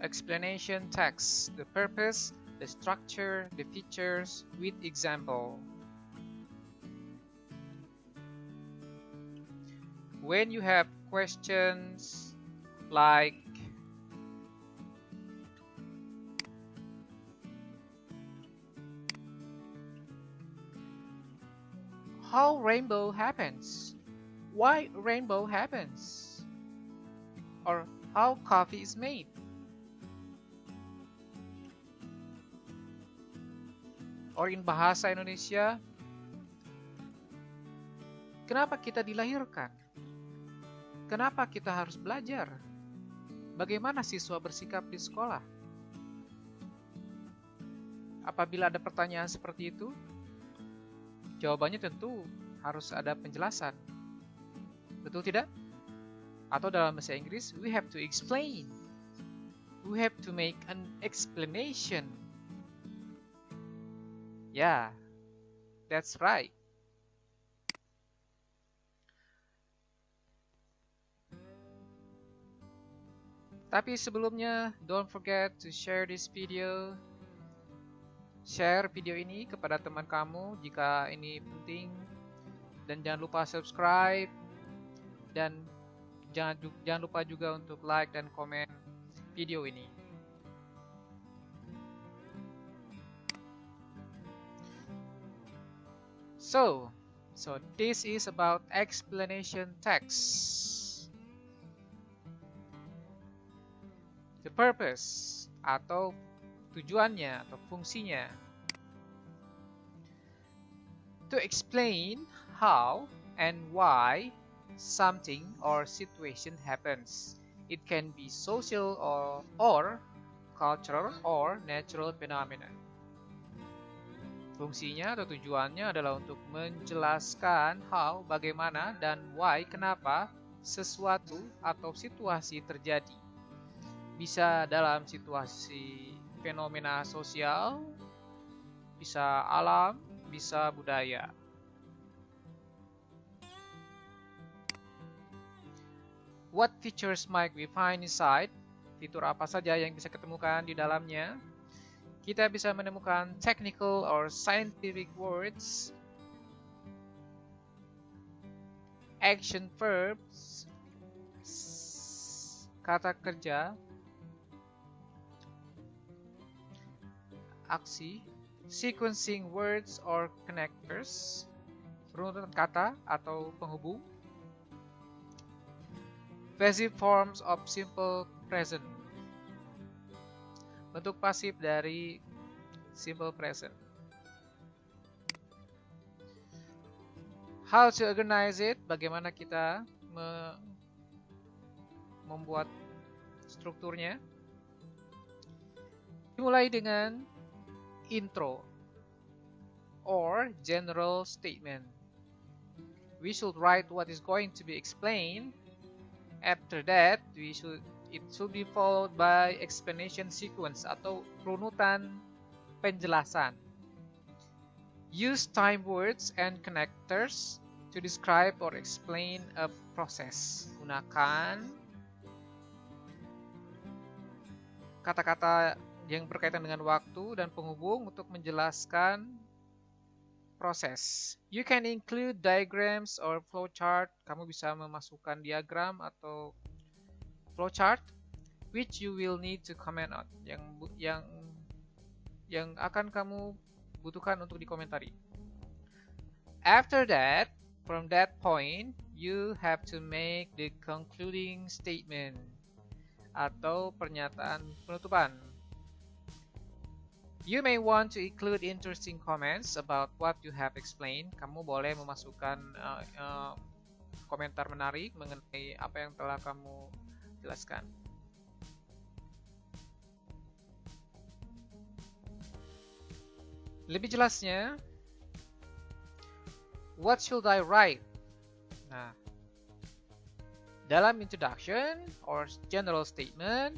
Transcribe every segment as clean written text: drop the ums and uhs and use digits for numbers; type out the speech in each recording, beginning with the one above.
explanation text, the purpose, the structure, the features with example. When you have questions like how rainbow happens, why rainbow happens, or how coffee is made, or in bahasa Indonesia, kenapa kita dilahirkan? Kenapa kita harus belajar? Bagaimana siswa bersikap di sekolah? Apabila ada pertanyaan seperti itu, jawabannya tentu harus ada penjelasan. Betul tidak? Atau dalam bahasa Inggris, we have to explain. We have to make an explanation. Yeah, that's right. Tapi sebelumnya, don't forget to share this video. Share video ini kepada teman kamu jika ini penting. Dan jangan lupa subscribe. Dan jangan lupa juga untuk like dan komen video ini. So this is about explanation text. The purpose atau tujuannya atau fungsinya. To explain how and why something or situation happens. It can be social or cultural or natural phenomenon. Fungsinya atau tujuannya adalah untuk menjelaskan how, bagaimana, dan why, kenapa sesuatu atau situasi terjadi. Bisa dalam situasi fenomena sosial, bisa alam, bisa budaya. What features might we find inside? Fitur apa saja yang bisa ketemukan di dalamnya? Kita bisa menemukan technical or scientific words, action verbs, kata kerja, aksi, sequencing words or connectors, runutan kata atau penghubung, passive forms of simple present, bentuk pasif dari simple present. How to organize it, bagaimana kita membuat strukturnya. Dimulai dengan intro or general statement. We should write what is going to be explained. After that, it should be followed by explanation sequence atau runutan penjelasan. Use time words and connectors to describe or explain a process. Gunakan kata-kata yang berkaitan dengan waktu dan penghubung untuk menjelaskan proses. You can include diagrams or flowchart. Kamu bisa memasukkan diagram atau flowchart, which you will need to comment on. Yang akan kamu butuhkan untuk dikomentari. After that, from that point, you have to make the concluding statement atau pernyataan penutupan. You may want to include interesting comments about what you have explained. Kamu boleh memasukkan komentar menarik mengenai apa yang telah kamu jelaskan. Lebih jelasnya, what should I write? Nah, dalam introduction or general statement,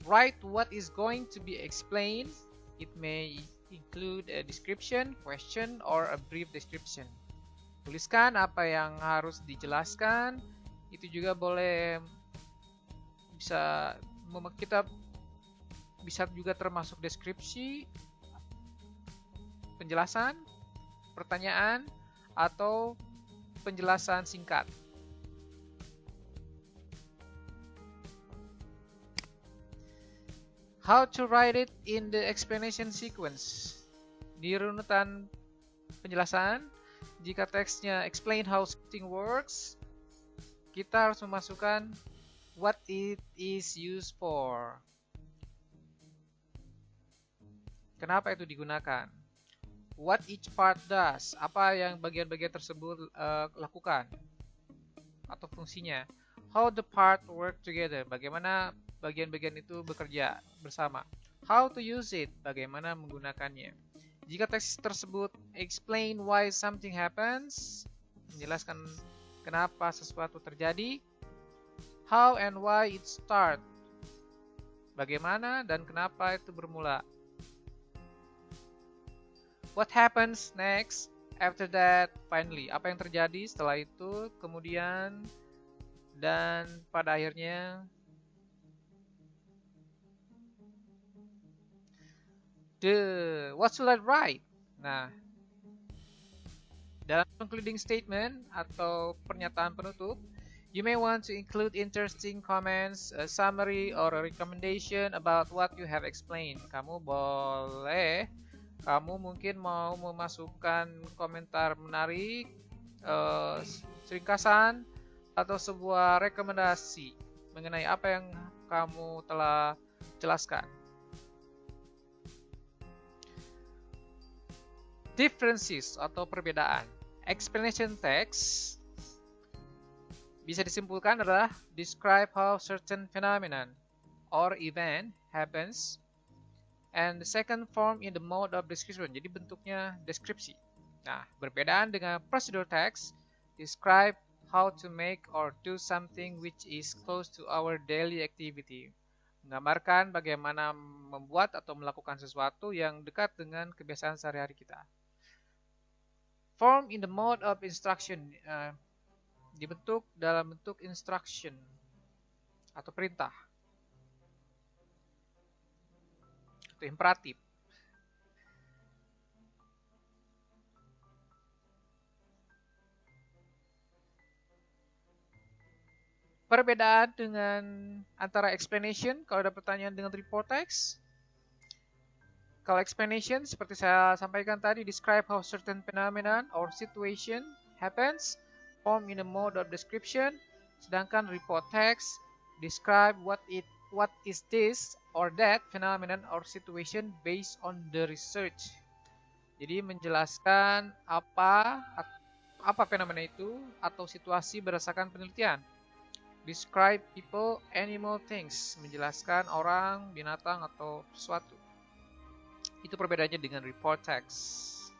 write what is going to be explained. It may include a description, question, or a brief description. Tuliskan apa yang harus dijelaskan. Itu juga boleh kita bisa juga termasuk deskripsi, penjelasan, pertanyaan, atau penjelasan singkat. How to write it in the explanation sequence. Di runutan penjelasan, jika teksnya explain how something works, kita harus memasukkan what it is used for. Kenapa itu digunakan? What each part does. Apa yang bagian-bagian tersebut lakukan atau fungsinya. How the part work together. Bagaimana bagian-bagian itu bekerja bersama. How to use it. Bagaimana menggunakannya. Jika teks tersebut explain why something happens, menjelaskan kenapa sesuatu terjadi. How and why it start. Bagaimana dan kenapa itu bermula. What happens next, after that, finally. Apa yang terjadi setelah itu, kemudian, dan pada akhirnya. What should I write? Nah, dalam concluding statement atau pernyataan penutup, you may want to include interesting comments, a summary, or a recommendation about what you have explained. Kamu mungkin mau memasukkan komentar menarik, ringkasan, atau sebuah rekomendasi mengenai apa yang kamu telah jelaskan. Differences atau perbedaan. Explanation text bisa disimpulkan adalah describe how certain phenomenon or event happens. And the second form in the mode of description. Jadi bentuknya deskripsi. Nah, berbedaan dengan procedure text, describe how to make or do something which is close to our daily activity. Menggambarkan bagaimana membuat atau melakukan sesuatu yang dekat dengan kebiasaan sehari-hari kita. Form in the mode of instruction. Dibentuk dalam bentuk instruction atau perintah. Imperatif. Perbedaan dengan antara explanation kalau ada pertanyaan dengan report text. Kalau explanation seperti saya sampaikan tadi, describe how certain phenomenon or situation happens, form in a mode of description. Sedangkan report text describe what is this or that phenomenon or situation based on the research. Jadi menjelaskan apa fenomena itu atau situasi berdasarkan penelitian. Describe people, animal, things. Menjelaskan orang, binatang, atau sesuatu. Itu perbedaannya dengan report text.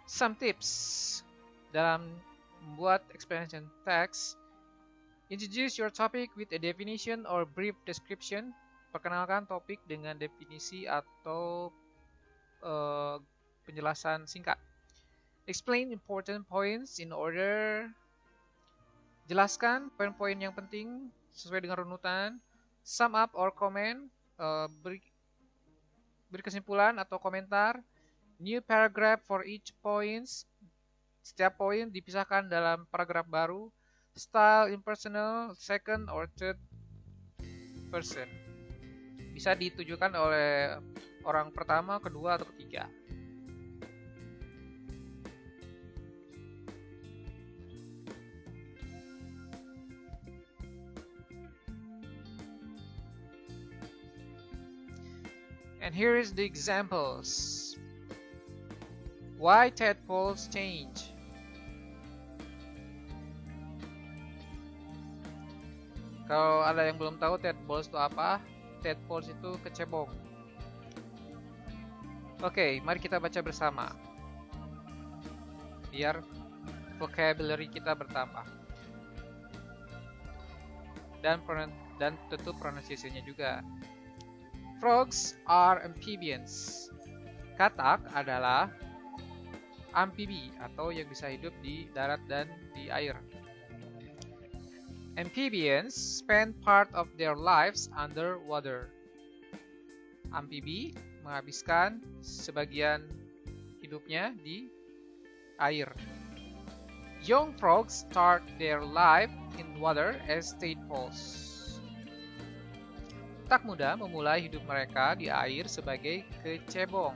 Some tips dalam membuat explanation text. Introduce your topic with a definition or brief description. Perkenalkan topik dengan definisi atau penjelasan singkat. Explain important points in order. Jelaskan poin-poin yang penting sesuai dengan runutan. Sum up or comment. Beri kesimpulan atau komentar. New paragraph for each points. Setiap poin dipisahkan dalam paragraf baru. Style impersonal, second or third person. Bisa ditujukan oleh orang pertama, kedua, atau ketiga. And here is the examples. Why tadpoles change? Kalau ada yang belum tahu tadpoles itu apa? Tadpoles itu kecebong. Oke, mari kita baca bersama. Biar vocabulary kita bertambah. Dan tentu pronunciation-nya juga. Frogs are amphibians. Katak adalah amfibi atau yang bisa hidup di darat dan di air. Amphibians spend part of their lives underwater. Amfibi menghabiskan sebagian hidupnya di air. Young frogs start their life in water as tadpoles. Tak muda memulai hidup mereka di air sebagai kecebong.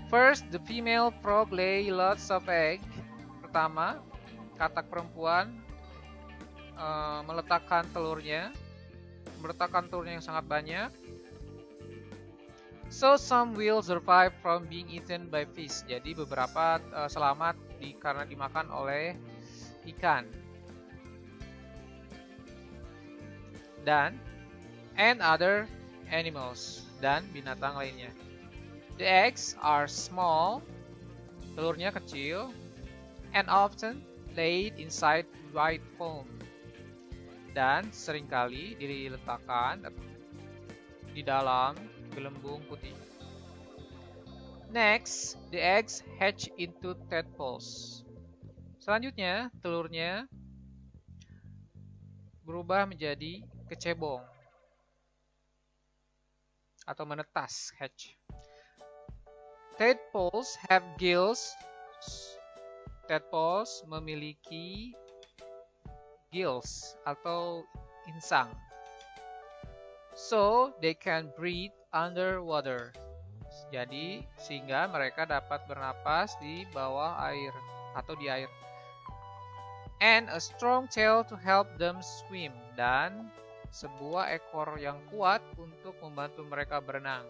First, the female frog lay lots of egg. Pertama, katak perempuan meletakkan telurnya yang sangat banyak. So some will survive from being eaten by fish. Jadi beberapa selamat karena dimakan oleh ikan. And other animals, dan binatang lainnya. The eggs are small, telurnya kecil, and often laid inside white foam, dan seringkali diletakkan di dalam gelembung putih. Next, the eggs hatch into tadpoles. Selanjutnya, telurnya berubah menjadi kecebong atau menetas, hatch. Tadpoles have gills. Tadpoles memiliki gills atau insang. So they can breathe underwater. Jadi sehingga mereka dapat bernapas di bawah air atau di air. And a strong tail to help them swim, dan sebuah ekor yang kuat untuk membantu mereka berenang.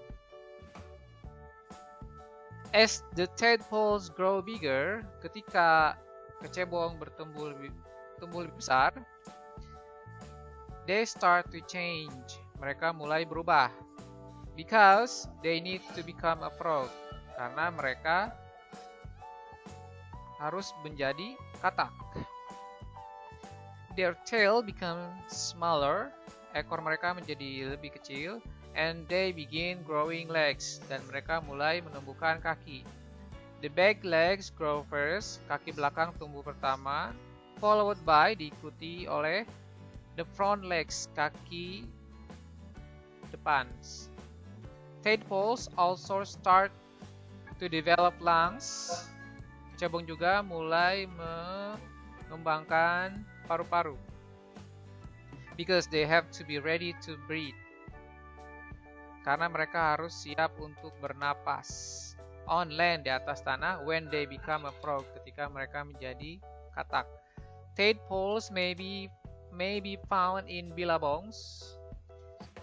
As the tadpoles grow bigger, ketika kecebong tumbuh lebih besar, they start to change. Mereka mulai berubah. Because they need to become a frog. Karena mereka harus menjadi katak. Their tail becomes smaller. Ekor mereka menjadi lebih kecil. And they begin growing legs, dan mereka mulai menumbuhkan kaki. The back legs grow first, kaki belakang tumbuh pertama, followed by, diikuti oleh the front legs, kaki depan. Tadpoles also start to develop lungs. Kecebong juga mulai mengembangkan paru-paru. Because they have to be ready to breathe. Karena mereka harus siap untuk bernapas. On land, di atas tanah, when they become a frog, ketika mereka menjadi katak. Tadpoles may be found in billabongs.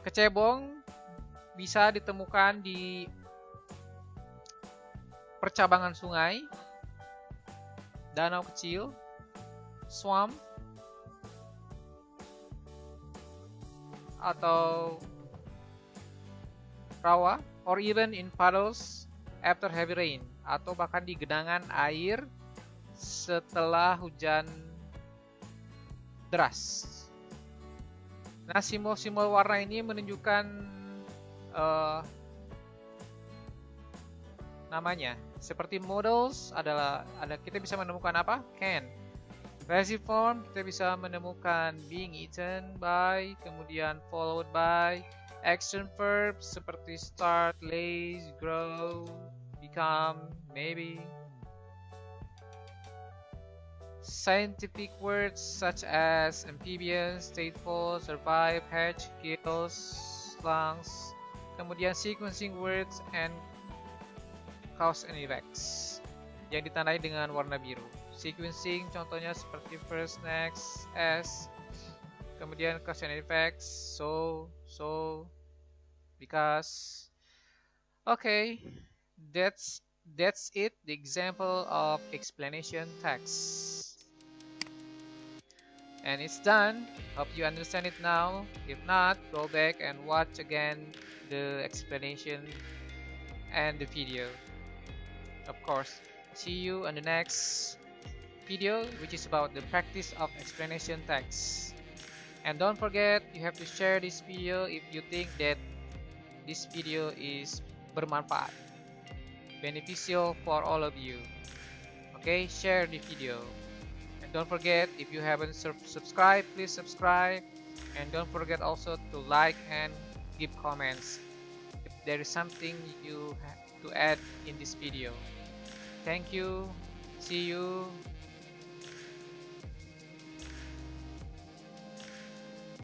Kecebong bisa ditemukan di percabangan sungai, danau kecil, swamp, atau rawa, or even in puddles after heavy rain, atau bahkan di genangan air setelah hujan deras. Nah, simbol-simbol warna ini menunjukkan namanya. Seperti models kita bisa menemukan apa? Can. Passive form kita bisa menemukan being eaten by, kemudian followed by. Action verbs seperti start, lays, grow, become, maybe. Scientific words such as amphibians, tadpoles, survive, hatch, gills, lungs. Kemudian sequencing words and cause and effects yang ditandai dengan warna biru. Sequencing contohnya seperti first, next, as. Kemudian cause and effects, so, because. Okay, that's it, the example of explanation text. And it's done. Hope you understand it now. If not, go back and watch again the explanation and the video. Of course, see you on the next video, which is about the practice of explanation text. And don't forget, you have to share this video if you think that this video is bermanfaat, beneficial for all of you. Okay, share the video. And Don't forget, if you haven't subscribed, please subscribe, and don't forget also to like and give comments if there is something you to add in this video. Thank you. See you.